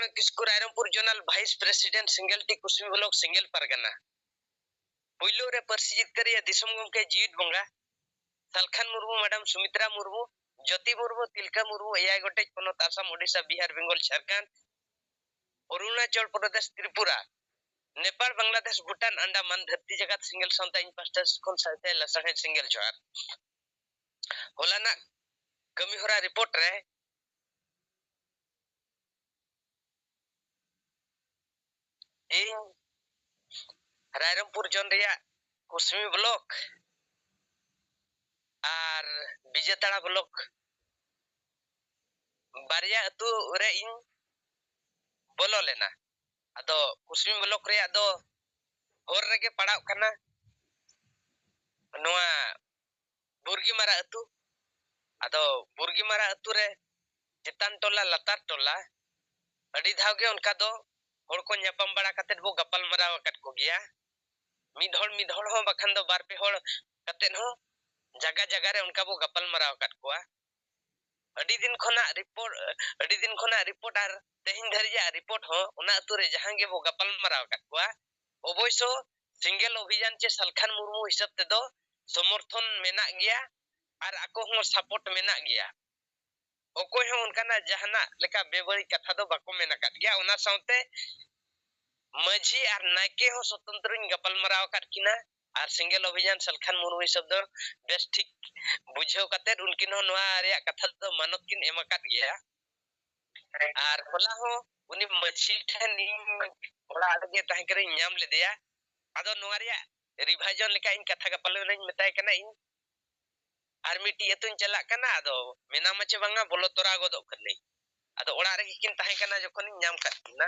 Narayan Kisku Rairampur Jonal Vice President Single T Kusmi Block Single Pargana Puilo re Persi Jitkari Disum Gomke Jeet Bonga Salkhan Murmu Madam Sumitra Murmu Jyoti Murmu Tilka Murmu AI Gotek Ponot Assam Odisha Bihar Bengal Jharkhand Arunachal Pradesh Tripura Nepal Bangladesh Bhutan Andaman Dharti Jagat Single Santa in Pastors Consalte Lasahe Single Joar Holana Kami Hora report re Rairampur Jon Reya Kusmi Block R বিজেতাড়া block Baria আতু রে in বলো লেনা আদো কুসমি block রে আদো হর রেগে পড়াও কানা নোয়া বুরগিমারা আতু আদো বুরগিমারা আতু রে চিতান টলা লাতার টলা আডি ধাওগে উনকা দো হড় ko nyapam bada katet bo gapal maraw kat ko giya mid hol ho bakhan do bar pe hol katet ho jaga jaga re unka bo gapal maraw kat koa adi din khona report ar tehin dharja report ho una ature jahan ge bo gapal maraw kat koa oboiso single obhijan che Salkhan Murmu hisab te do समर्थन मेना गया और ako ho support मेना गया okoy ho unkana jahana leka bebari katha do bako mena kat gya ona saute maji ar naike ho swatantrin gapal maraw kat kina ar single obhijan Salkhan Murmu hisab do bes thik bujhau katet unkin ho noa reya katha do manot kin emakat gya ar hola ho uni maji thani ola age tahe kare nyam le deya ado noa reya revision leka in katha gapal nañ metai kana in armiti etun chalak kana ado mena mache banga bolo tora godok kanai ado ora re kin tahe kana jokhon nyam kat na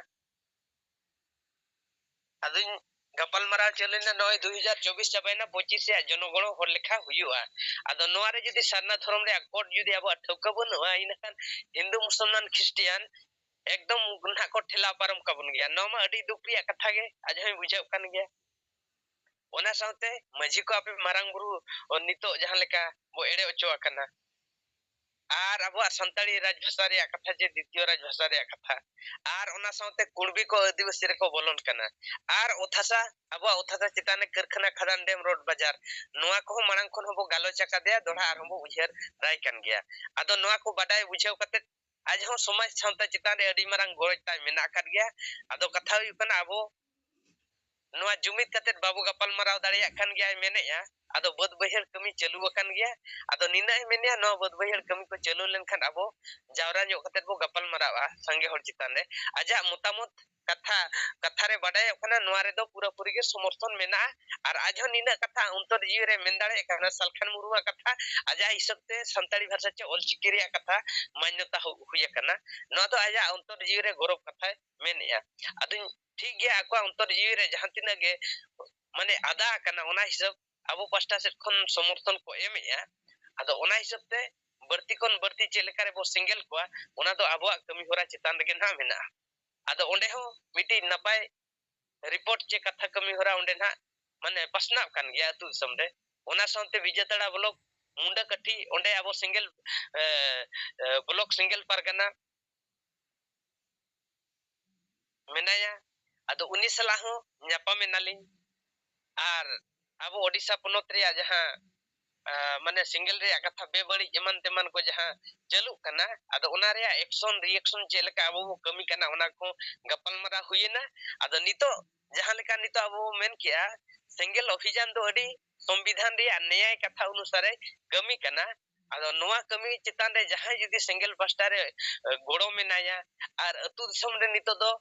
ado gapal maraw chelena noy 2024 chabaina 25 ya jonogoro hor lekha huyua ado noa re jodi sarna dhorom re akot jodi abo thauka banua inakan hindu musliman christian ekdom gunha ko thela param kabun gya noma adi dukriya katha ge ajhoi bujau kan gya ona saute maji ko ape marang buru nito jahan leka bo ere ocho akana ar abo santali raj bhasha re katha je dityo raj bhasha re katha ar ona saute kurbi ko adivasi re ko bolon kana ar othasa abo othasa chitane karkhana khadan dam road bazar noa ko marang khon hobo galocha ka deya doha ar hobo ujher rai kan gya ado noa ko badai bujhau kate aj ho somaj santa chitane adi marang goroj tai mena kat gya ado katha hu kana abo noa jumit katet babu gapal maraw dareya kan gya mene ya ado bod bahir kami chalu akan gya ado nina mene no bod bahir kami ko chalu len kan abo jawra nyok katet bo gapal marawa sange hor chitane aja motamot katha re badai kana noa re do pura puri ge समर्थन mena ar ajo nina katha untor jiwe re mendare kana Salkhan Murmu katha aja hisabte santali bhasha che ol chiki re katha manyota huya kana no to aja untor jiwe re gorob katha mene ya ado ठीक गया akwa untor jiwe re jahan tina ge mane ada kana ona hisab abo pasta set khon समर्थन ko emya ado ona hisab te barti kon barti chelekare bo single ko ona do abo kami hora chitan rege na mena ado onde ho miti napai report che katha kami hora onde na mane pasna kan gya tu samde ona saute vijetara block munda kathi onde abo single block single pargana menaya ado uni salah ho nyapa menalin ar abo Odisha ponot reya jahan mane single reya katha bebari eman teman ko jahan chalu kana ado ona reya action reaction cheleka abo kami kana ona ko gapal mara huyena ado nito jahan leka nito abo men kia single obhijan do adi संविधान reya न्याय katha anusare kami kana ado noa kami chitan re jahan jodi single pasta re goro menaya ar atu disam re nito do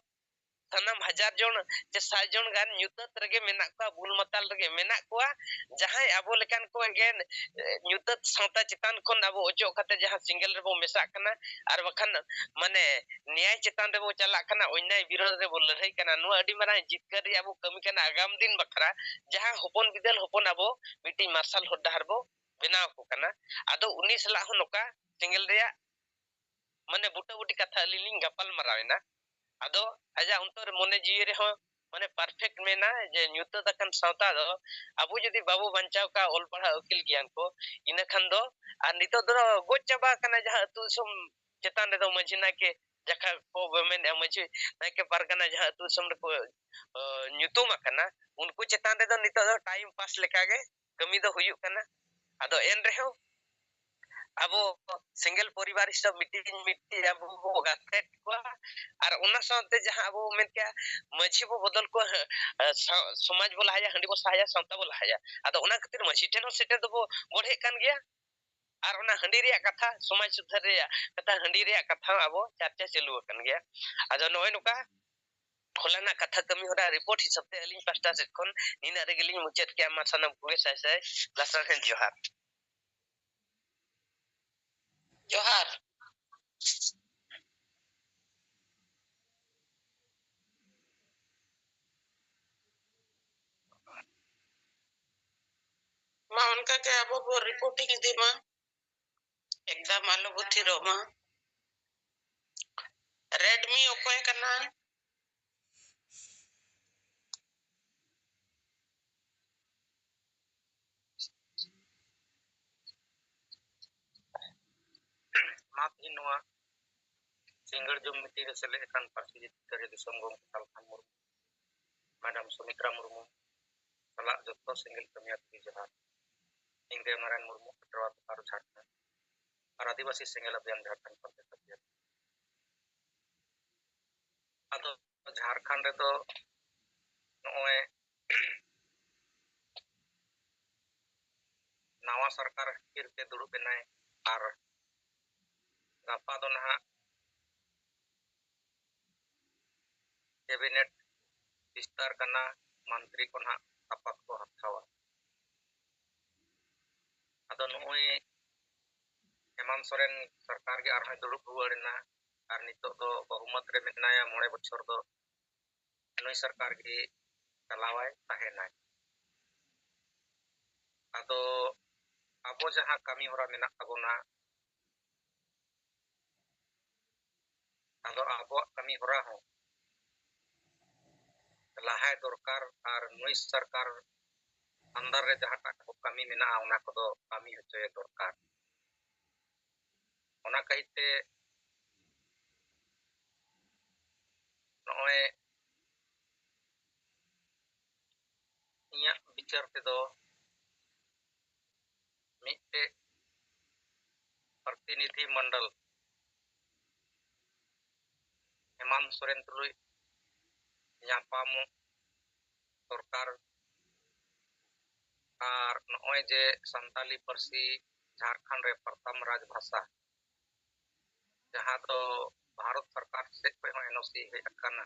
sanam hajar jon che sajon gan nyutat rege menak ko bul matal rege menak ko jahan abo lekan ko gen nyutat santa chitan kon abo ojo kate jahan single rebo mesak kana ar bakhan mane nyay chitan rebo chalak kana onnay birod rebo ladhai kana no adi mara jitkar ri abo kami kana agam din bakra jahan hopon bidal hopon abo miti marshal hodhar bo benaw ko kana ado 19 la noka single reya mane buta buti katha liling gapal marawena ado aja untor mone jiwe re ho mane perfect mena je nyuta dakan sauta do abu jodi babu banchau ka ol padha ukil gyan ko ina khan do ar nito do goj chaba kana jaha tu sum chetan re do majina ke ᱡᱟᱠᱟ ᱠᱚ ᱢᱮᱱ ᱢᱟᱹᱡᱷᱤ ᱱᱟᱭᱠᱮ ᱯᱟᱨᱜᱟᱱᱟ ᱡᱟᱦᱟᱸ ᱟᱹᱛᱩ ᱫᱤᱥᱚᱢ ᱨᱮᱠᱚ ᱧᱩᱛᱩᱢ ᱟᱠᱟᱱᱟ ᱩᱱᱠᱩ ᱪᱮᱛᱟᱱ ᱨᱮᱫᱚ ᱱᱤᱛᱚᱜ ᱫᱚ ᱴᱟइम ᱯᱟस ᱞᱮᱠᱟᱜᱮ ᱠᱟᱹᱢᱤ ᱫᱚ ᱦᱩᱭᱩᱜ ᱠᱟᱱᱟ ᱟᱫᱚ ᱮᱱ ᱨᱮᱦᱚᱸ ᱟᱵᱚ ᱥᱤᱝᱜᱮᱞ ᱯᱚᱨᱤᱵᱟᱨ ᱦᱤᱥᱟᱹᱵ ᱢᱤᱫᱴᱤᱡ ᱟᱵᱚ ᱵᱚ ᱜᱟᱛᱮ ᱠᱚᱣᱟ ᱟᱨ ᱚᱱᱟ ᱥᱟᱶᱛᱮ ᱡᱟᱦᱟᱸ ᱟᱵᱚ ᱢᱮᱱ ᱠᱮᱜᱼᱟ ᱢᱟᱹᱡᱷᱤ ᱵᱚ ᱵᱚᱫᱚᱞ ᱠᱚᱣᱟ ᱥᱚᱢᱟᱡᱽ ᱵᱚ ᱞᱟᱦᱟᱭᱟ ᱦᱟᱺᱰᱤ ᱵᱚ ᱥᱟᱦᱟᱭᱟ ᱥᱟᱶᱛᱟ ᱵᱚ ᱞᱟᱦᱟᱭᱟ ᱟᱫᱚ ᱚᱱᱟ ᱠᱷᱟᱹᱛᱤᱨ ᱢᱟᱹᱡᱷᱤ ᱴᱷᱮᱱ ᱦᱚᱸ ᱥᱮᱴᱮᱨ ᱫᱚᱵᱚ ᱵᱚᱲᱦᱮᱜ ᱠᱟᱱ ᱜᱮᱭᱟ ᱟᱨ ᱚᱱᱟ ᱦᱟᱺᱰᱤ ᱨᱮᱭᱟᱜ ᱠᱟᱛᱷᱟ ᱥᱚᱢᱟᱡᱽ ᱥᱩᱫᱷᱟᱹᱨ ᱨᱮᱭᱟᱜ ᱠᱟᱛᱷᱟ ᱦᱟᱺᱰᱤ ᱨᱮᱭᱟᱜ ᱠᱟᱛᱷᱟ ᱟᱵᱚ ᱪᱟᱨᱪᱟ ᱪᱟᱹᱞᱩ ᱟᱠᱟᱱ ᱜᱮᱭᱟ ᱟᱫᱚ ᱱᱚᱜᱼᱚᱭ ᱱᱚᱝᱠᱟ ᱦᱚᱞᱟᱱᱟᱜ ᱠᱟᱛᱷᱟ ᱠᱟᱹᱢᱤ ᱦᱚᱨᱟ ᱨᱤᱯᱳर्ट ᱦᱤᱥᱟᱹᱵ ᱛᱮ ᱟᱹᱞᱤᱧ ᱯᱟᱥᱴᱟ ᱥᱮᱫ ᱠᱷᱚᱱ ᱱᱤᱱᱟᱹᱜ ᱨᱮᱜᱮᱞᱤᱧ ᱢᱩᱪᱟᱹᱫ ᱠᱮᱜᱼᱟ ᱢᱟ ᱥᱟᱱᱟᱢ ᱠᱚᱜᱮ ᱥᱟᱭ ᱥᱟᱭ ᱞᱟᱥᱟᱲᱦᱮᱫ ᱡᱚᱦᱟᱨ ᱡᱚᱦᱟᱨ मा उनका के अब वो रिपोर्टिंग दी मा एकदम आलू बुद्धि रो मा रेडमी ओकोय करना मा नोआ सिंगड़ जो मिट्टी रे सेले एकान पार्टी जितरे दिसम गम तालखान मुर्मू मैडम सुमित्रा मुर्मू सला जत्तो सिंगल कमिया की जहार इंगे नारायण मुर्मू पटवा पारो झारखंड और आदिवासी सिंगल अभियान झारखंड पर तबियत अदो झारखंड रे तो नोए नवा सरकार फिर के दुड़ू बेनाय और गापा दो नहा कैबिनेट विस्तार करना मंत्री को ना शपथ को हथावा अदो नोए हेमंत सोरेन सरकार के आरहा दुड़ू रुवाड़ना और नितो दो बहुमत रे मेनाया 9 बछर दो नुई सरकार की चलावाय ताहेनाय अदो अबो जहां कमी होरा मेना ताबोना अदो अबो कमी होरा हो लाहाय दरकार और नुई सरकार अंदर रे जहां को कमी मेना उना को दो कमी होचय दरकार ओना कहिते नोए इया विचार ते दो मिटे प्रतिनिधि मंडल हेमंत सोरेन तुलुई ᱧᱟᱯᱟᱢᱚ सरकार और नोए जे संताली परसी झारखंड रे प्रथम राजभाषा जहां तो भारत सरकार से पे हो एनओसी हे अकना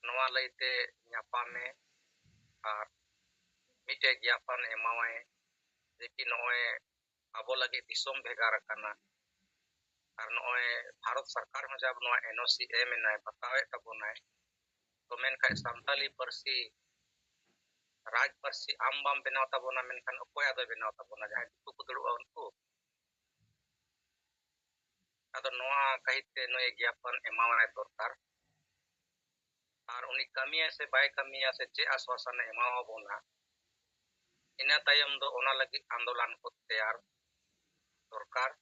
नोआ लईते ᱧᱟᱯᱟᱢे और मिटे ज्ञापन एमावाए जे कि नोए आबो लगे दिसोम भेगार अकना और नोए भारत सरकार हो जब नोआ एनओसी एम नाय बतावे तबोनाय तो मेनखा संताली परसी राज परसी आम बाम बनाव तबोना मेनखान अकोय आदो बनाव तबोना जहां दिकु को दुड़ुआ उनको अदो नोआ कहिते नोए ज्ञापन एमावाय दरकार और उनी कमिया से बाय कमिया से जे आश्वासन एमावा बोना इना तायम दो ओना लगी आंदोलन को तैयार दरकार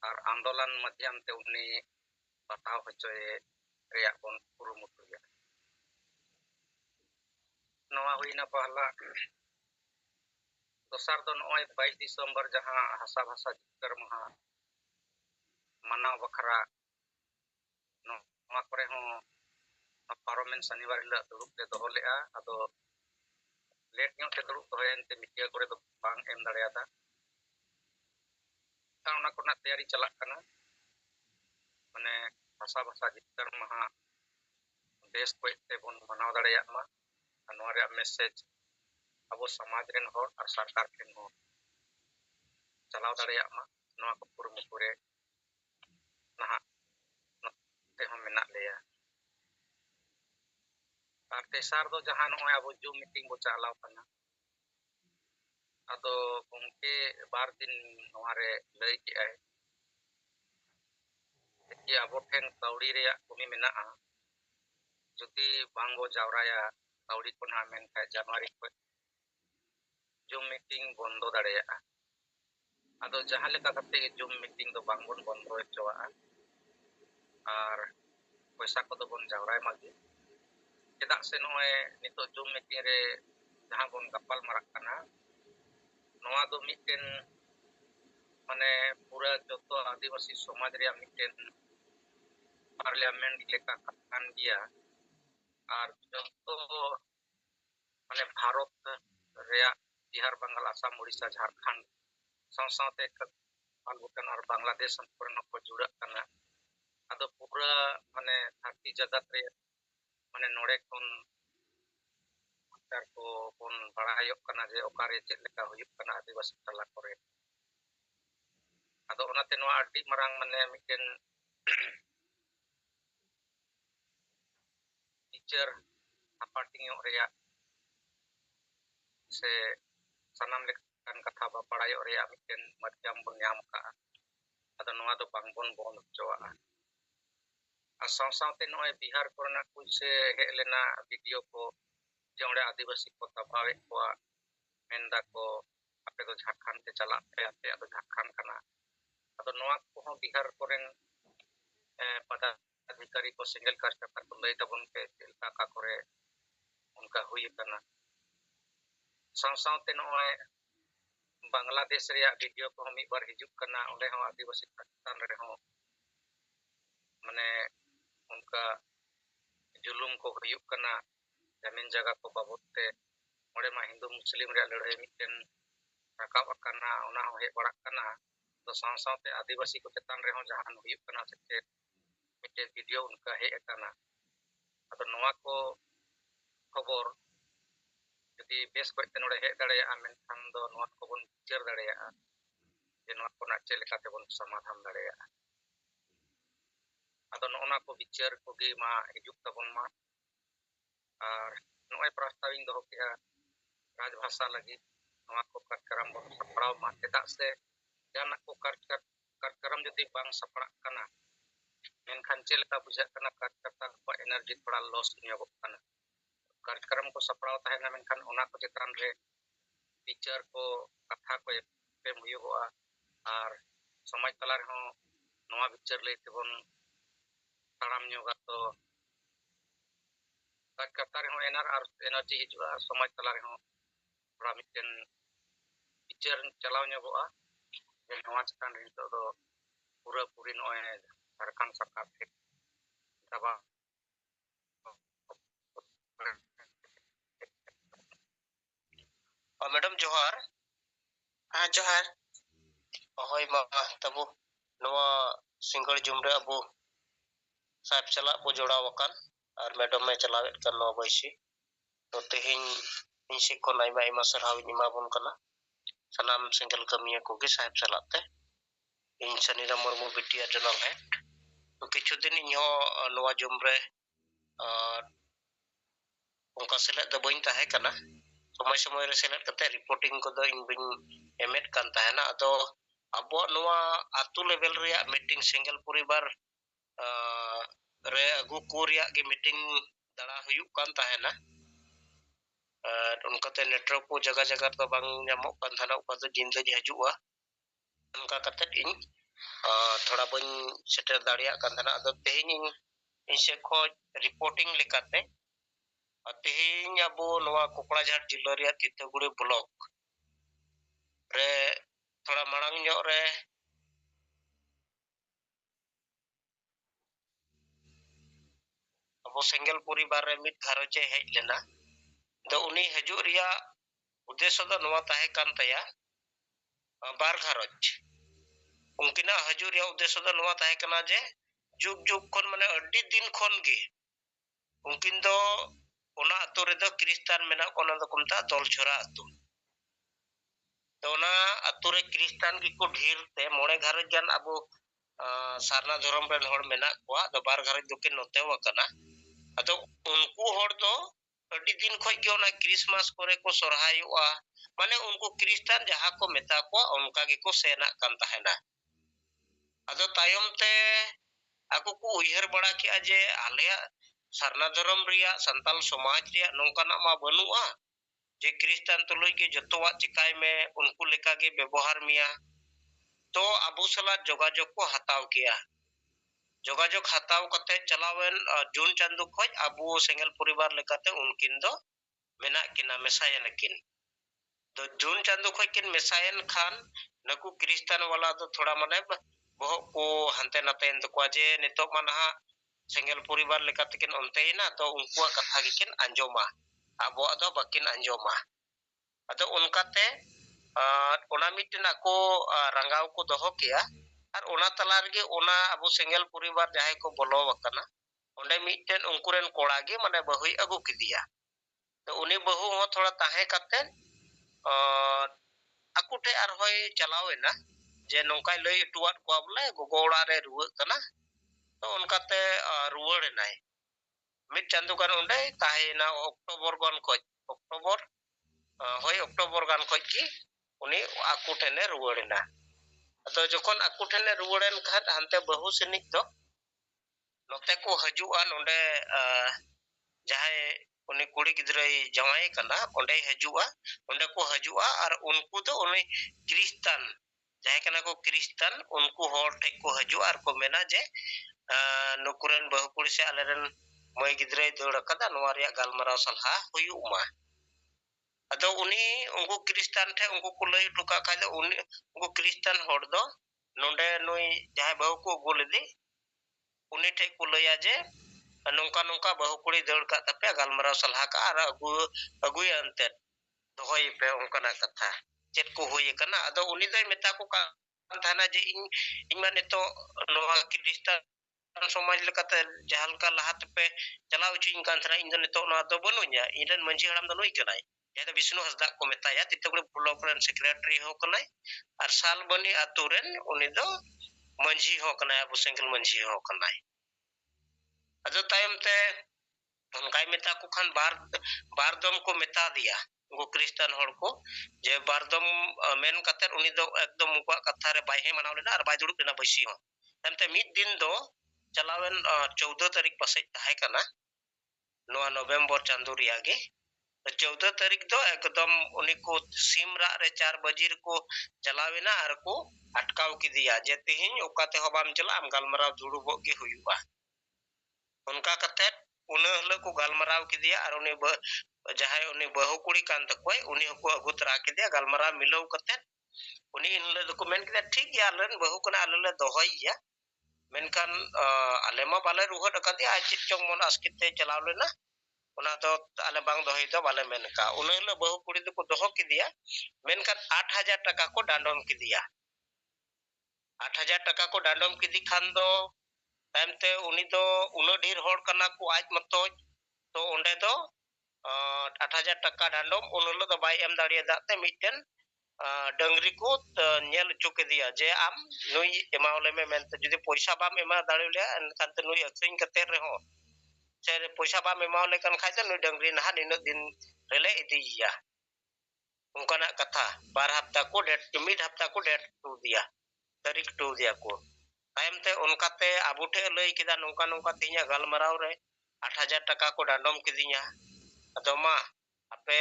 और आंदोलन माध्यम ते उनी बताव होचोए रेया बोन कुरुमुटुया नोआ हुईना पहला दोसर दो नोय 22 दिसंबर जहां हासा भाषा जिकर महा मनाव बखरा नोआ करे हो पार्लियामेंट शनिवार हिला दुरुप ले दोहो लेआ अदो लेट ᱧᱚᱜ ᱛᱮ दुरुप दोहयनते मीडिया करे दो बांग एम दाड़ेयादा ता ओना कोना तैयारी चलाक कना माने भाषा भाषा जिकर महा देश को ते बोन मनाव दाड़ेया मा नोआ रे मैसेज अबो समाज रेन होर और सरकार ठेन हो चलाव दाड़ेया मा नोआ को कुरुमुटुरे नहा ते हो मेना लेया और तेसार दो जहां नोए अबो जूम मीटिंग बो चालाव कना अदो उनके बार दिन नोआ रे लई के आए कि अबो ठेन कौड़ी रे कमी मेना जुदी बांगो जावराया कौड़ी को ना मेन का जनवरी को जूम मीटिंग बंदो दाड़ेया अदो जहां लेका कते जूम मीटिंग दो बांगबन बंदो होचोआ ᱟᱨ ᱯᱚᱭᱥᱟ ᱠᱚᱫᱚ ᱵᱚᱱ ᱡᱟᱣᱨᱟᱭ ᱢᱟᱜᱮ ᱪᱮᱫᱟᱜ ᱥᱮ ᱱᱚᱜᱼᱚᱭ ᱱᱤᱛᱚᱜ ᱡᱩᱢ ᱢᱤᱴᱤᱝ ᱨᱮ ᱡᱟᱦᱟᱸ ᱵᱚᱱ ᱜᱟᱯᱟᱞ ᱢᱟᱨᱟᱜ ᱠᱟᱱᱟ ᱱᱚᱣᱟ ᱫᱚ ᱢᱤᱫᱴᱮᱱ ᱢᱟᱱᱮ ᱯᱩᱨᱟᱹ ᱡᱚᱛᱚ आदिवासी समाज ᱨᱮᱭᱟᱜ ᱢᱤᱫᱴᱮᱱ पार्लियामेंट लेका कान गया और जतो माने भारत रेया बिहार बंगाल आसाम उड़ीसा झारखंड साथ-साथे पालगुटन और बांग्लादेश संपूर्ण को जुड़ा करना अदो पूरा माने धरती जगत रे माने नोड़े कोन को बन बड़ायो करना जे ओकारे चेक लेका हुयुक करना आदिवासी तला करे अदो ओनाते नोआ अड्डी मरांग माने मिटेन टीचर हापाटिंग रेया से सनाम लेकान कथा बा बड़ायो रेया मिटेन माध्यम बन नाम का अदो नोआ दो बांगबन बन चोआ आ साथ-साथे नोए बिहार कोरना कुछ से हेलेना वीडियो को जोड़े आदिवासी को दबावे को मेंदा को अपे तो झारखंड ते चला पे अपे अदो झारखंड कना अदो नोआ को बिहार कोरेन पदाधिकारी को सिंगल कार्यकर्ता को लई तबन पे दिलका का करे उनका हुई करना साथ-साथे नोए बांग्लादेश रे वीडियो को हम एक बार हिजुक करना ओले हम आदिवासी पाकिस्तान रे हो माने उनका जुलुम को हुयुक करना जमीन जगह को बाबत ते ओडे मा हिंदू मुस्लिम रे लड़ाई मिटन राकाब करना ओना हो हे बड़ा करना तो साथ-साथे आदिवासी को चेतन रे हो जहान हुयुक करना से मिटे वीडियो उनका हे करना अदो नोआ को खबर यदि बेस को नोडे हे दड़ेया मेनखान दो नोआ को बन विचार दड़ेया जे नोआ को ना चे लेकाते बन समाधान दड़ेया अदो नोना को विचार को गे मा हिजुक तबन मा और नोए प्रस्ताविंग दो के राजभाषा लगी नोआ को कार्यक्रम बन सपड़ाव मा चेदाक से जाना को कार्यक्रम यदि बांग सपड़ा कना मेनखान चे लेका बुझा कना कार्यकर्ता को एनर्जी थोड़ा लॉस नियोगो कना कार्यक्रम को सपड़ाव तहना मेनखान ओना को चेतन रे टीचर को कथा को एम हुयुगोआ और समाज तला रे हो नोआ विचार ले तेबन ताड़ाम नियोगा तो कार्यकर्ता रे हो एनर्जी हिजुआ समाज तला रे हो थोड़ा मिटन विचार चलाव नियोगोआ जे नोआ चेतन रे तो पूरा पूरी नोए झारखंड सरकार थे दबा और मैडम जोहार हाँ जोहार होय मा तबु नोआ सिंगल जुमरे अबु साहब चला बो जोड़ा वकन और मैडम में चलावेट कर नो बैसी तो तेहिं इन से को नाइमा इमा सरहाव इमा बन कना सनाम सिंगल कमिया को के साहब चलाते इन सनीरा मुर्मू बिटिया जनल है तो किछु दिन इहो नोआ जुमरे उनका सेलेक्ट द बइन ताहे कना समय समय रे सेलेक्ट कते रिपोर्टिंग को दो इन बिन एमेट कान ताहे ना तो अब नोआ आतु लेवल रे मीटिंग सिंगल परिवार रे अगु कोरिया के मीटिंग दड़ा हुयुक कान ताहे ना उनका ते नेटवर्क को जगह जगह तो बांग ᱧᱟᱢᱚᱜ ᱠᱟᱱ ᱛᱟᱦᱮᱱᱟ ᱚᱠᱟ ᱫᱚ ᱡᱤᱱᱫᱟᱹ ᱦᱤᱡᱩᱜᱼᱟ ᱚᱱᱠᱟ ᱠᱟᱛᱮ ᱤᱧ थोड़ा बन सेटर दाड़िया कान थाना अदो तेहिं इन से खो रिपोर्टिंग लेकाते तेहिं अबो नोआ कोकड़ाझाड़ जिल्ला रे तितगुड़ी ब्लॉक रे थोड़ा मांग ᱧᱚᱜ रे अबो सिंगल परिवार रे मित घरचे हेज लेना तो उनी हजू रिया उद्देश्य दो नोआ ताहे कान तया बार घरच उनकिना हजू रिया उद्देश्य दो नोआ ताहे कना जे जुग जुग खन माने अड्डी दिन खन गे उनकिन दो ओना अतो रे दो क्रिस्तान मेना कोना दो कुमता दल छोरा अतो तो ओना अतो रे क्रिस्तान की को ढेर ते मोड़े घरच जान अबो सारना धर्म रे हड़ मेना कोआ दो बार घरच दो के नोते वकना अतो उनको हड़ दो अड्डी दिन खoj के ओना क्रिसमस करे को सरहायुआ माने उनको क्रिस्तान जहां को मेता को उनका के को सेना कान ताहेना अदो तायम ते aku को उयहर बड़ा किया जे आलेया सारना धर्म रिया संताल समाज रिया नोंकाना मा बनुआ जे क्रिस्तान तुलुई के जतोवा चिकाय में उनको लेका के व्यवहार मिया तो अबु सला जोगाजोग को हताव किया जोगाजोग हताव कते चलावेन जून चांदो खोज अबो सेंगल परिवार लेकाते उनकिन दो मेना किना मेसायन किन तो जून चांदो खोज किन मेसायन खान नकु क्रिस्तान वाला तो थोड़ा माने बहो को हंते नातेन तो जे नितो माना सेंगल परिवार लेकाते किन onteina तो उनकुआ कथा गिकिन अंजोमा अबो दो बकिन अंजोमा अदो उनकाते ओना मिटना को रंगाव को दोहो किया और ओना तला रगे ओना अबो सेंगल परिवार जाहे को बोलो वकना ओंडे मिटन उनकुरेन कोड़ा गे माने बहुई अगु किदिया तो उनी बहु हो थोड़ा ताहे कते अकुटे आर होय चलावेना जे नोंकाय लई टुवात को बोले गोगो ओड़ा रे रुवा कना तो उनकाते रुवाड़ेनाय मिट चांदो गान ओंडे ताहेना अक्टोबर गन खोज अक्टोबर होय अक्टोबर गान खोज की उनी अकुटेने रुवाड़ेना तो जखन अकुटेने रुवाड़ेन खान हानते बहु सनिक दो नोते को हजुआ नोंडे जाहे उनी कुड़ी गिद्रई जवाई कना ओंडे हजुआ ओंडे को हजुआ और उनको तो उनी क्रिस्तान जाहे कना को क्रिस्तान उनको होर टे को हजुआ और को मेना जे नुकुरन बहु कुड़ी से आलेरन मई गिद्रई दौड़ कदा नोवा रिया गालमराव सलहा हुयुमा अदो उनी उनको क्रिस्तान थे उनको को लई टुका खादे उनी उनको क्रिस्तान होड़ दो नोंडे नुई जाहे बहु को गोलदी उनी टे को लया जे नौका नौका बहु कुड़ी दौड़ का तपे गालमराव सलाह का और अगुई अंते दोहई पे उनका कथा चेत को होय कना अदो उनी दो मेता को का थाना जे इन माने तो नोआ क्रिस्तान समाज लेकाते जहाल का लहात पे चलाव चिन कान थाना इन ने तो ना दो बनुया इनन मंजी हड़ाम दो नई कनाय या विष्णु हसदा को मेताया तितगुड़ ब्लॉक रेन सेक्रेटरी हो कनाय और साल बनी अतुरेन उनी दो मंजी हो कनाय अबो सेंगल मंजी हो कनाय अदो तायम ते उनकाय मेता को खान बारदम को मेता दिया उनको क्रिस्तान होड़ को जे बारदम मेन कते उनी दो एकदम उनका कथा रे बाय हे मनाव लेना और बाय दुड़ुक लेना बैसी हो तमते मिड दिन दो चलावेन 14 तारीख पसे है कना नोआ नवंबर चांदो रिया गे 14 तारीख दो एकदम उनी को सिमरा रे 4 बजे को चलावेना और को अटकाव की दिया जे तिहिन ओकाते होबाम चला आम गालमराव दुड़ुबो के हुयुआ उनका कते उन हल को गालमराव की दिया और उनी जहां उनी बहु कुड़ी कान तकोय उनी को अगुतरा के दिया गालमराव मिलौ कते उनी इनले को मेन के ठीक गया लन बहु कना आले दोहइया मेनकान आलेमा बाले रुहट कदिया चित चंग मन आस्किते चलाव लेना उना तो आले बांग दोहई दो बाले मेनका उन हल बहु कुड़ी को दोहो की दिया मेनकान 8000 टका को डांडम की दिया 8000 टका को डांडम की दी खान दो तायमते उनी दो उनो ढेर होड़ कना को आज मतो तो ओंडे दो 8000 टका डांडम उनलो दो बाय एम दाड़िया दाते मिटन डंगरी को नेल चुके दिया जे आम नुई एमावले में मेनते जदि पैसा बाम एमा दाड़िले एनकानते नुई अक्रिंग कते रहो से पैसा बाम एमावले कन खाय नुई डंगरी नहा दिन दिन रेले इदिया उनकाना कथा 12 हफ्ता को डेट मिड हफ्ता को डेट टू दिया तारीख टू दिया को तायमते उनकाते आबुठे लई किदा नौका नौका तिnya गालमराव रे 8000 टका को डांडम किदिnya अदमा आपे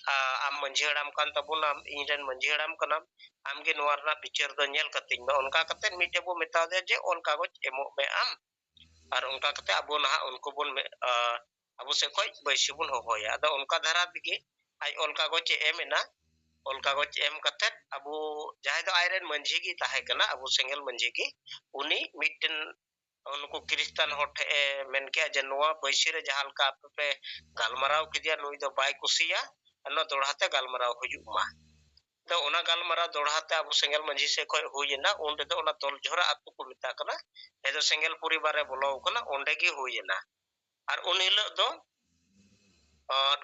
आम मंझी हड़ाम कान तबुना इनजन मंझी हड़ाम कना आमगे नोरना पिक्चर दो नेल कतिन बा उनका कते मिटेबो मेता दे जे ऑल कागज एमो में आम और उनका कते अबो ना उनको बुन में अबो से कोई बैसिबुन होया अदा उनका धारा दिगे आई ऑल कागज एमेना ऑल कागज एम कते अबो जाहे दो आयरन मंझी की ताहे कना अबो सेंगल मंझी की उनी मिटन उनको क्रिस्तान होठे मेन के जे नोआ बैसी रे जहाल का पे गालमराव किदिया नुई दो बाय कुसिया अनो दोड़ाते गालमराव हुजुमा तो ओना गालमराव दोड़ाते अब सेंगल मंझी से कोई हुइना ओंडे दो ओना तोल झोरा अतु को मिता कना ए दो सेंगल परिवार रे बोलो कना ओंडे गी हुइना और उन हिलो दो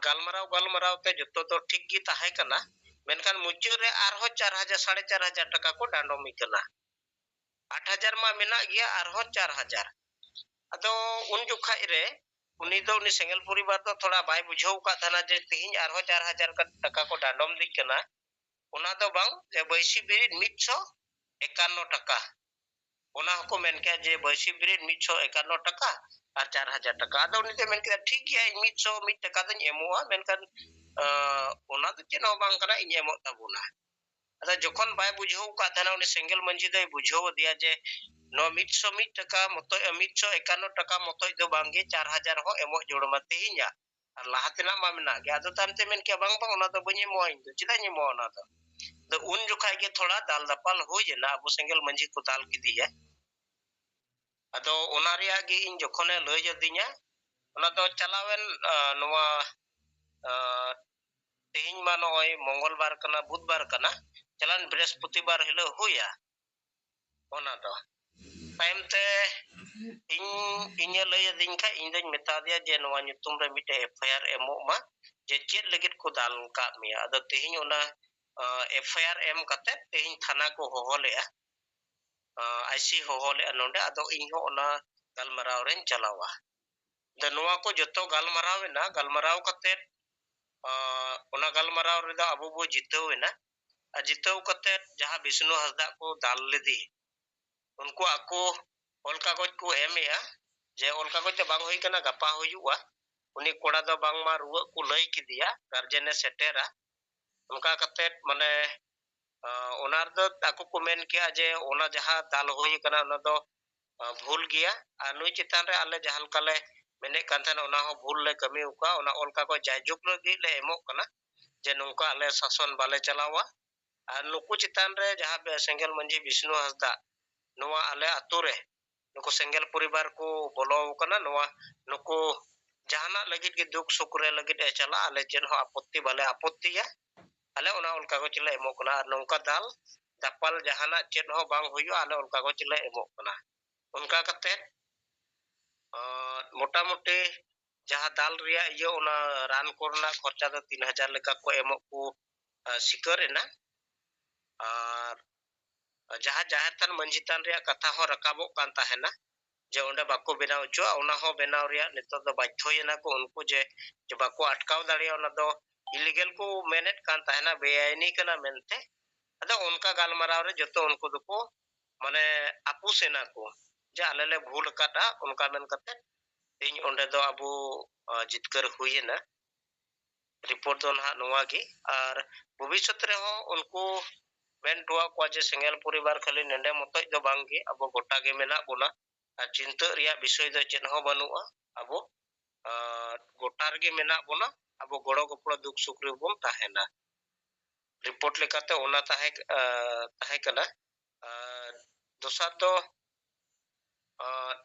गालमराव ते जतो तो ठीक गी ताहे कना मेनखान मुचो रे आरहो 4000 4500 टका को डांडोमी कना 8000 मा मेना गया आरहो 4000 अदो उन जुखाई रे उनी दो उनी सेंगल परिवार तो थोड़ा बाय बुझाव का थाना जे तिहिन आरहो 4000 का टका को डांडोम दी कना उना दो बांग जे बैसी बिरिद 151 टका उना को मेन के जे बैसी बिरिद 151 टका और 4000 टका अदो उनी ते मेन के ठीक गया 101 टका दन एमोआ मेनकान उना तो चेनो बांग कना इन एमो तबुना अदा जखन बाय बुझाव का थाना उनी सेंगल मंजी दे बुझाव दिया जे no 101 taka motoj 151 taka motoj do bangge 4000 ho emoh jorma tehinya ar lahatina ma mena ge ado tante men ke bang bang ona do bani moin do chida ni mo ona do un jokai ge thoda dal dapal hoy jena abu sengel manji ko dal kidiya ado ona riya ge in jokhone loi jodinya ona do chalawen noa tehiñ ma noy mongolbar kana budbar kana chalan brespotibar hilo huya ona do time te inya lay ading ka indeng metadia je noa nyutum re mite FIR emo ma je chet legit ko dal ka mi ado tehiñ ona FIR em kate tehiñ thana ko hohole a IC hohole anonde ado inho ona galmaraw ren chalawa da noa ko joto galmaraw na galmaraw kate ona galmaraw re da abu bo jitaw na ajitaw kate jaha Bisnu Hasda ko dal ledi unku aku ol kagoj ko emea je ol kagoj te bang hoy kana gapa hoyuwa uni koda do bang ma ruwa ku lay kidiya garjene setera unka kate mane onar do aku ko men ke aje ona jaha dal hoy kana ona do bhul giya anu chitan re ale jahal kale mene kantana ona ho bhul le kami uka ona ol kagoj jayjuk le emok kana je nungka ale sason bale chalawa ar nuku chitan re jaha sengel manji Bisnu Hasda noa ale ature nuku sengel poribar ko bolo kana noa nuku jahana lagit ge duk sukre lagit e chala ale chen ho apotti bale apotti ya ale ona ol kagoj le emok kana ar nungka dal dapal jahana chen ho bang huyu ale ol kagoj le emok kana unka kate मोटामोटी जहाँ दाल रिया iyo ona ran korna khorcha do 3000 leka ko emok ko sikar ena ar jaha jahatan manjitan riya katha ho rakabok kan tahena je onde bako benaw cho ona ho benaw riya nito do bajhoyena ko unku je bako atkaw dariya ona do illegal ko menet kan tahena beaini kana mente ado unka galmaraw re joto unku do ko mane apusena ko je alele bhul kata unka men kate ᱤᱧ ᱚᱸᱰᱮ ᱫᱚ ᱟᱵᱚ ᱡᱤᱛᱠᱟᱹᱨ ᱦᱩᱭᱮᱱᱟ report ᱫᱚ ᱱᱟᱦᱟᱜ ᱱᱚᱣᱟ ᱜᱮ ᱟᱨ ᱵᱷᱚᱵᱤᱥᱥᱚᱛ ᱨᱮᱦᱚᱸ ᱩᱱᱠᱩ ᱢᱮᱱ ᱴᱚᱣᱟ ᱠᱚᱣᱟ ᱡᱮ ᱥᱮᱸᱜᱮᱞ ᱯᱚᱨᱤᱵᱟᱨ ᱠᱷᱟᱹᱞᱤ ᱱᱚᱰᱮ ᱢᱚᱛᱚᱡ ᱫᱚ ᱵᱟᱝᱜᱮ ᱟᱵᱚ ᱜᱚᱴᱟ ᱜᱮ ᱢᱮᱱᱟᱜ ᱵᱚᱱᱟ ᱟᱨ ᱪᱤᱱᱛᱟᱹ ᱨᱮᱭᱟᱜ ᱵᱤᱥᱚᱭ ᱫᱚ ᱪᱮᱫ ᱦᱚᱸ ᱵᱟᱹᱱᱩᱜᱼᱟ ᱟᱵᱚ ᱜᱚᱴᱟ ᱨᱮᱜᱮ ᱢᱮᱱᱟᱜ ᱵᱚᱱᱟ ᱟᱵᱚ ᱜᱚᱲᱚ ᱜᱚᱯᱚᱲᱚ ᱫᱩᱠ ᱥᱩᱠ ᱨᱮᱵᱚᱱ ᱛᱟᱦᱮᱱᱟ ᱨᱤᱯᱳᱨᱴ ᱞᱮᱠᱟᱛᱮ ᱚᱱᱟ ᱛᱟᱦᱮᱸ ᱠᱟᱱᱟ ᱫᱚᱥᱟᱨ ᱫᱚ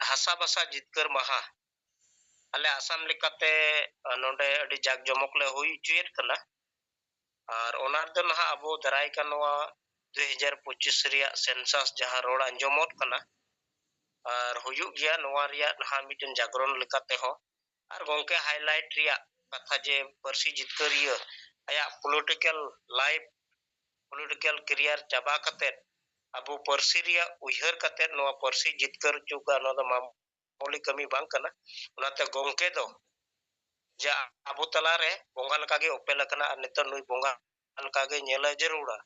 ᱦᱟᱥᱟ ᱵᱟᱥᱟ ᱡᱤᱛᱠᱟᱹᱨ ᱢᱟᱦᱟ ale asam lekate nonde adi jak jomok le hui chuet kana ar onar do naha abo darai kanwa 2025 riya census jaha rod anjomot kana ar huyuk gya nowa riya naha miten jagron lekate ho ar gongke highlight riya katha je parsi jitkariya aya political life political career chaba kate abo parsi riya uihar kate nowa parsi jitkar chuka no do moli kami bang kana onate gongke do ja abu talare bongal kage opel kana anito nui bongal kage nyela jarura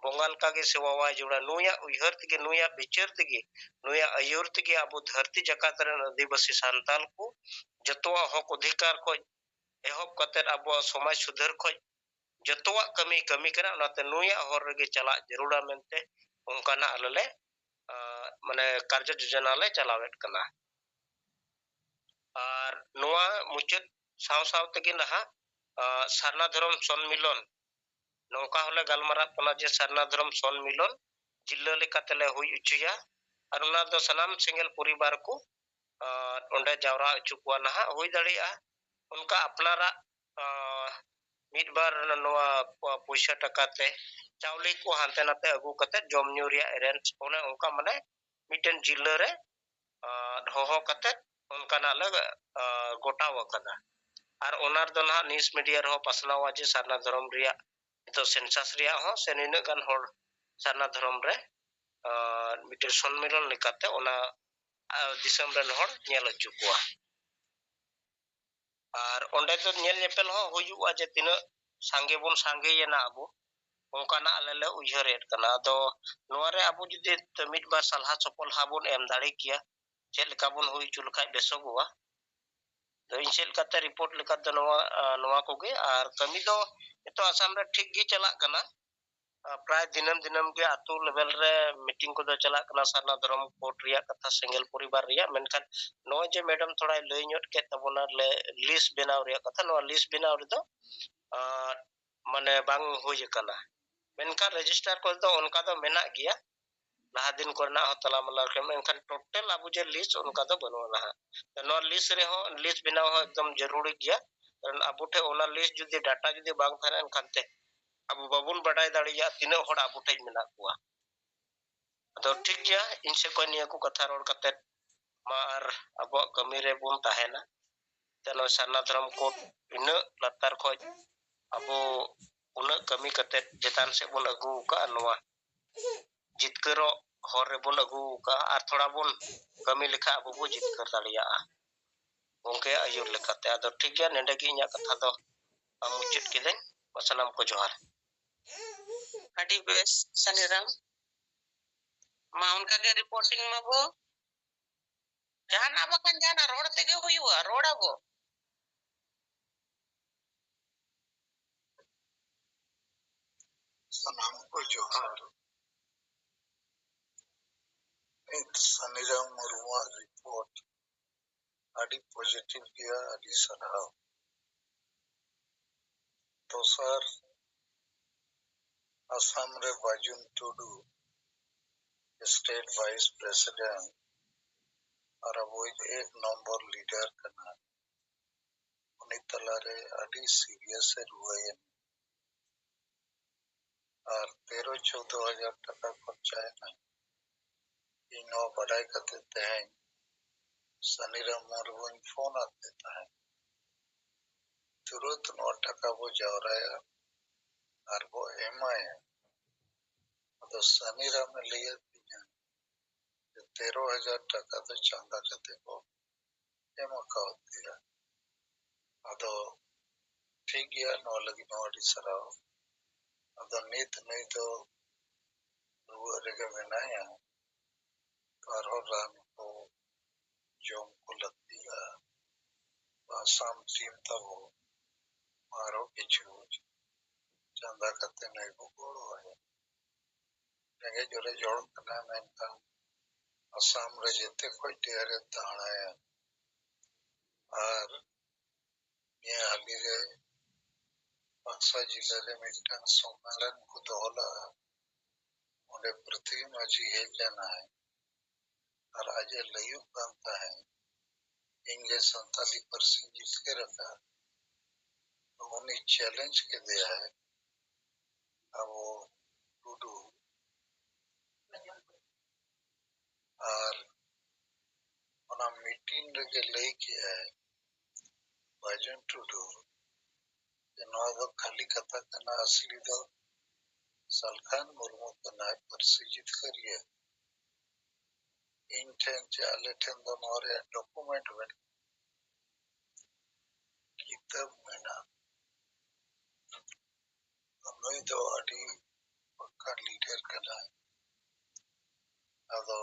bongal kage sewawa jura nuya uihar tige nuya bichar tige nuya ayur tige abu dharti jakat ren adivasi santal ko jotowa hok adhikar ko ehop kater abu somaj sudhar ko jotowa kami kana onate nuya hor rege chala jarura mente onkana alale mane karja jojana le chalawet kana ar noa muchet saw tege naha sarna dhorom sonmilon nongka hole galmarap kana je sarna dhorom sonmilon jilla lekatele hui uchuya ar ona do sanam sengel poribar ko onde jawra uchu ko naha hui daria unka apnara midbar noa puisa takate chawle ko hante nate agu kate jom nyu ria arrange one onka mane miten jilla re hoho kate onkana le gota wakana ar onar do na news media ro pasnawa je sarna dhorom ria to census ria ho senina gan hor sarna dhorom re miter sonmilan lekate ona disam ren hor nyel chukwa ar onde do nyel nyepel ho huyuwa je tina sange bon sange yena abu onkana alele uiharet kana do noare abu judi mid bar salha chopol habon em dare kia chel kabon hui chul khai besogowa do inchel kate report lekate noa koge ar kami do ito asam re thik gi chalak kana प्राय दिनम दिनम के आतु level रे meeting को दो चला कना सारना धर्म court रिया कथा सिंगल परिवार रिया मेनखान नो जे मैडम थोड़ा लई ñot के तबोना ले लिस्ट बनाव रिया कथा नो लिस्ट बनाव रे दो माने बांग होय कना मेनखान रजिस्टर को दो उनका दो मेना गया लहा दिन करना हो तला मला के मेनखान टोटल अबु जे लिस्ट उनका दो बनो लहा नो लिस्ट रे हो लिस्ट बनाव हो एकदम जरूरी गया अबु ठे ओना लिस्ट जुदी डाटा जुदी बांग थाना एनखान ते अबु बाबुन बडाय दाड़िया तीना हड़ अबु ठे मेना कुआ अदो ठीक गया इनसे कोई निया को कथा रोड कते मार अब कमी रे बुन ताहेना तेनो सरना धर्म कोर्ट इन लतार खोज अब उन कमी कते जेतान से बुन अगु का नवा जितकरो हर रे बुन अगु का आर थोड़ा बुन कमी लेखा अब बु जितकर दाड़िया उनके आयुर लेखाते अदो ठीक गया नेडे की इया कथा दो मुचित किदें वसनम को जोहार अडी बेस सनीराम मा उनका के रिपोर्टिंग में वो जहां बकन जाना रोड तेगे हुआ रोड अब सनाम को जोहार सनीराम मुर्मू रिपोर्ट आदि पॉजिटिव गया आदि सराव तो सर असम रे बाजुन टुडू स्टेट वाइस प्रेसिडेंट और वो एक नंबर लीडर कना उनी तलारे आदि सीरियस रुए और 13-14 हजार टका खर्चा है ना इन बढ़ाई करते हैं सनीराम मुर्मू फोन आ देता है तुरंत 9 टका वो जा रहा है और वो एमआई है तो सनीराम ने लिया 13,000 टका तो चांदा करते को एम का होती है अदो ठीक गया नो लगी नो अड़ी सराव अदो नीत नहीं तो वो रेगे में ना है कारो रान को जोम को लगती है आसाम टीम तब हो मारो किचु चांदा करते नहीं को गोड़ो है लगे जोरे जोड़ करना मैं इनका आसाम रे जेते कोई डेरे दाना है और ये हाली रे बक्सा जिले रे मिटन सम्मेलन को दोला उन्हें पृथ्वी माझी है जाना है और आज लयु बनता है इंगे 47% जीत के रखा तो उन्हें चैलेंज के दिया है अब वो टूडू और उन्हें मीटिंग के ले किया है बाजुन टूडू नौ खाली कथा करना असली तो सलखान मुर्मू करना है परसिजित करिए इंटेंट चाले ठेन दोनों और डॉक्यूमेंट में किताब में ना नई तो अड़ी पक्का लीडर करना है अदो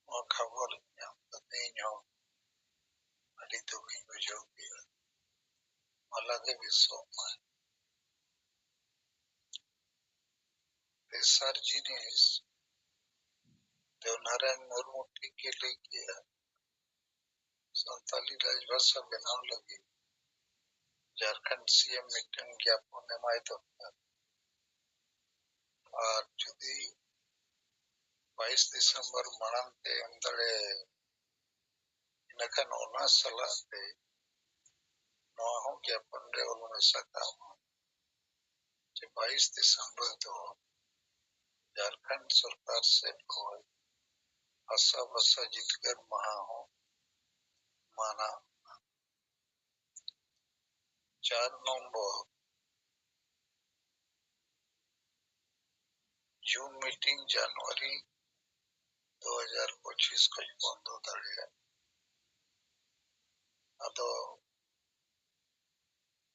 वो खबर यहाँ पता नहीं अड़ी तो भी बजो भी अलग ही सोमा पेशर जिनिस देवनारायण मुर्मू टीके लेके संताली राजभाषा बनाव लगी झारखंड सीएम मीटिंग ज्ञापन एमाय तो और जुदी 22 दिसंबर मणम ते अंदरे इनका नोना सलाह ते नोहो ज्ञापन रे उन्होंने सका 22 दिसंबर तो झारखंड सरकार से कोई आशा बसा जीतकर महा हो माना 4 नवंबर जून मीटिंग जनवरी 2025 को बंद हो दाड़िया अदो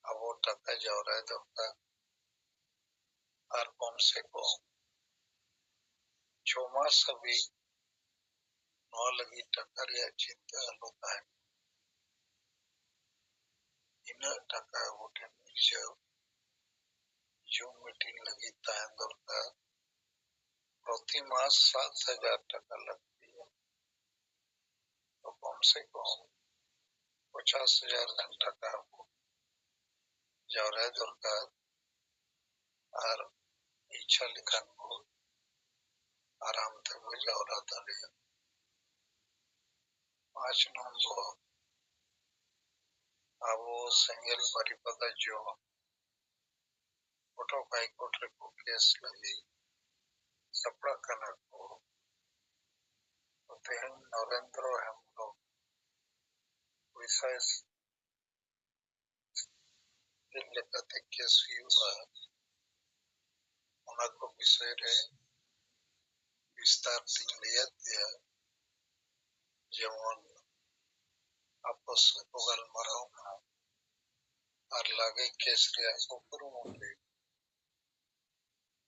अब वो टका जा रहा है तो और कम से कम 6 मास अभी नौ लगी टका या चिंता होता है इन टका वो जूम मीटिंग लगी ताहन दरकार प्रति मास 7,000 টাকা लगती है तो कम से कम 50,000 গান টাকা যাওয়ার দরকার আর ইচ্ছা লিখান आराम से हो जाओ दाड़े 5 नंबर अब सिंगल परिपद जो कोटक हाईकोर्ट रे को केस लगी सपड़ा कनक को तो तेहन नरेंद्र हम लोग विशेष लेखते केस हुआ उना को विषय रे विस्तार तीन लिया दिया जेमन आपस को गलमराव ना और लागे केस रे ऊपर मुंडे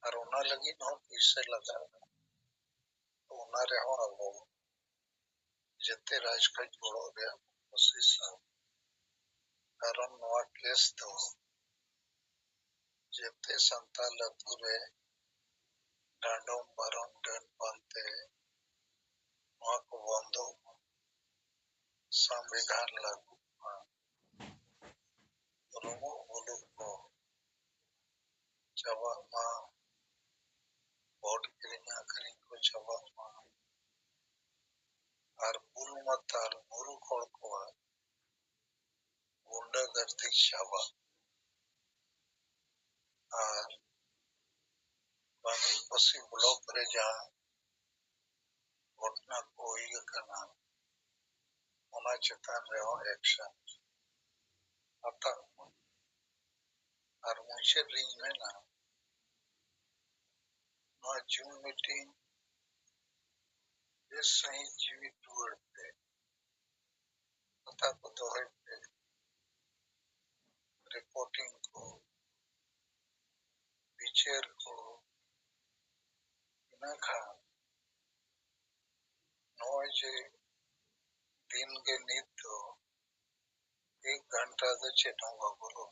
और उना लगी न विषय लगा तो उना रे हो अब जते राज का जोड़ो रे कोशिश कारण नवा केस तो जते संताल अतुरे डांडोम बारम डन पाते नवा को बंधो संविधान लागू रोमो बोलो को जवा मा वोट किरिया करी को जवा मा और बुल मतार मुरु कोड़ को गुंडा गर्दी शावा और बांगी पसी ब्लॉक रे जहाँ घटना को हुई करना उना चेतान रे हो एक्शन आता और मुझे रिंग में ना जूम मीटिंग ये सही जीवित टूरते पता को तो है रिपोर्टिंग को पिक्चर को ना खा नोजे दिन के नींद तो 1 घंटा तो चेटूंगा बोलो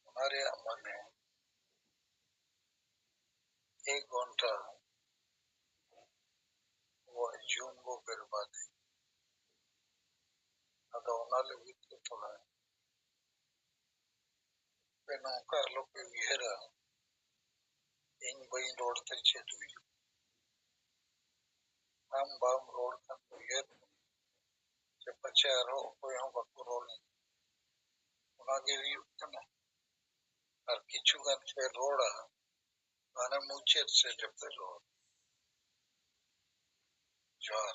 हमारे मने 1 घंटा वो जूम को बर्बाद अदा उना लगी तो थोड़ा पे नौका लोग पे विहरा इन बई रोड तक चेटुई हम बाम रोड का विहर जब बच्चे आरो कोई हम बकु रोड उना के भी ना और किचु गन पे रोड आने मुझे से जब पे रोड जार